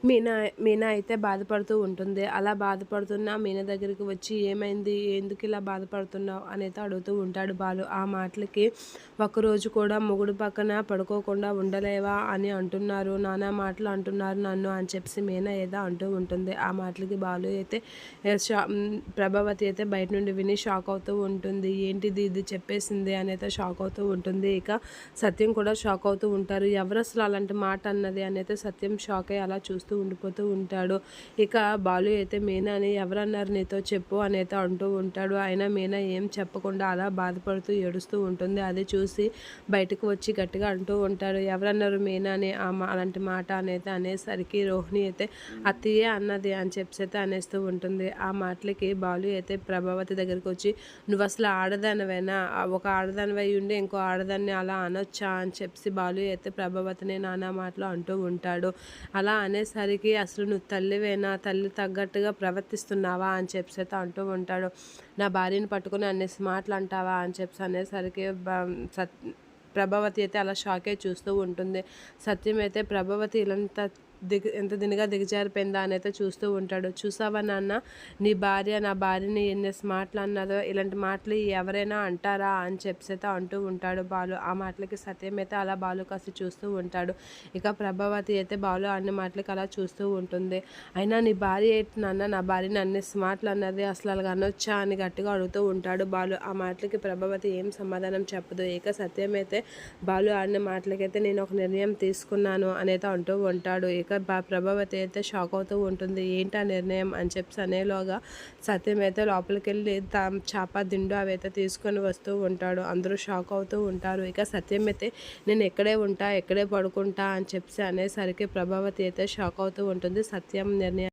మీనా మీనా అయితే బాధపడుతూ ఉంటుంది. అలా బాధపడుతున్న మీనా దగ్గరికి వచ్చి ఏమైంది? ఎందుకు ఇలా బాధపడుతున్నావు? అనైతే అడుగుతూ ఉంటాడు బాలు. ఆ మాటలకి ఒక్కరోజు కూడా మొగుడు పక్కన పడుకోకుండా ఉండలేవా అని అంటున్నారు. నానా మాటలు అంటున్నారు నన్ను అని చెప్పేసి మీనా ఏదో అంటూ ఉంటుంది. ఆ మాటలకి బాలు అయితే ప్రభావతి అయితే బయట నుండి విని షాక్ అవుతూ ఉంటుంది. ఏంటిది ఇది చెప్పేసింది అని అయితే షాక్ అవుతూ ఉంటుంది. ఇక సత్యం కూడా షాక్ అవుతూ ఉంటారు. ఎవరు అసలు అలాంటి మాట అన్నది అని అయితే సత్యం షాక్ అయ్యి అలా చూస్తూ ఉండిపోతూ ఉంటాడు. ఇక బాలు అయితే మీనాని ఎవరన్నారు నీతో చెప్పు అని అయితే అంటూ ఉంటాడు. అయినా మీనా ఏం చెప్పకుండా అలా బాధపడుతూ ఏడుస్తూ ఉంటుంది. అది చూసి బయటకు వచ్చి గట్టిగా అంటూ ఉంటాడు. ఎవరన్నారు మీనాని అలాంటి మాట అనేది అనేసరికి రోహిణి అయితే అత్తయ్యే అన్నది అని చెప్పి అయితే అనేస్తూ ఉంటుంది. ఆ మాటలకి బాలు అయితే ప్రభావతి దగ్గరికి వచ్చి నువ్వు అసలు ఆడదానివేనా, ఒక ఆడదానివై ఉండి ఇంకో ఆడదాన్ని అలా అనొచ్చా అని చెప్పి బాలు అయితే ప్రభావతిని నానా మాటలు అంటూ ఉంటాడు. అలా అనేసరికి అసలు నువ్వు తల్లివేనా, తల్లి తగ్గట్టుగా ప్రవర్తిస్తున్నావా అని చెప్పి అయితే అంటూ ఉంటాడు. నా భార్యను పట్టుకుని అన్నేసి మాటలు అంటావా అని చెప్పి అనేసరికి ప్రభావతి అయితే అలా షాకే చూస్తూ ఉంటుంది. సత్యం అయితే ప్రభావతి ఇలాంత ఎంత దినగా దిగజారిపోయిందా అని అయితే చూస్తూ ఉంటాడు. చూసావా నాన్న, నీ భార్య నా భార్యని ఎన్నేసి మాటలు అన్నదో, ఇలాంటి మాటలు ఎవరైనా అంటారా అని చెప్పి అయితే అంటూ ఉంటాడు బాలు. ఆ మాటలకి సత్యం అయితే అలా బాలు కాస్త చూస్తూ ఉంటాడు. ఇక ప్రభావతి అయితే బాలు అన్ని మాటలకి అలా చూస్తూ ఉంటుంది. అయినా నీ భార్య ఏంటి నాన్న, నా భార్యని అన్నేసి మాటలు అన్నది అసలు అలాగ అనొచ్చా అని గట్టిగా అడుగుతూ ఉంటాడు బాలు. ఆ మాటలకి ప్రభావతి ఏం సమాధానం చెప్పదు. ఇక సత్యం అయితే బాలు ఆడిన మాటలకైతే నేను ఒక నిర్ణయం తీసుకున్నాను అనేది అంటూ ఉంటాడు. ఇక ప్రభావతి అయితే షాక్ అవుతూ ఉంటుంది. ఏంటి ఆ నిర్ణయం అని చెప్పి అనేలోగా సత్యం అయితే లోపలికి వెళ్ళి చాప దిండు అవి అయితే తీసుకొని వస్తూ ఉంటాడు. అందరూ షాక్ అవుతూ ఉంటారు. ఇక సత్యం అయితే నేను ఎక్కడే ఉంటా, ఎక్కడే పడుకుంటా అని చెప్పి అనేసరికి ప్రభావతి అయితే షాక్ అవుతూ ఉంటుంది. సత్యం నిర్ణయం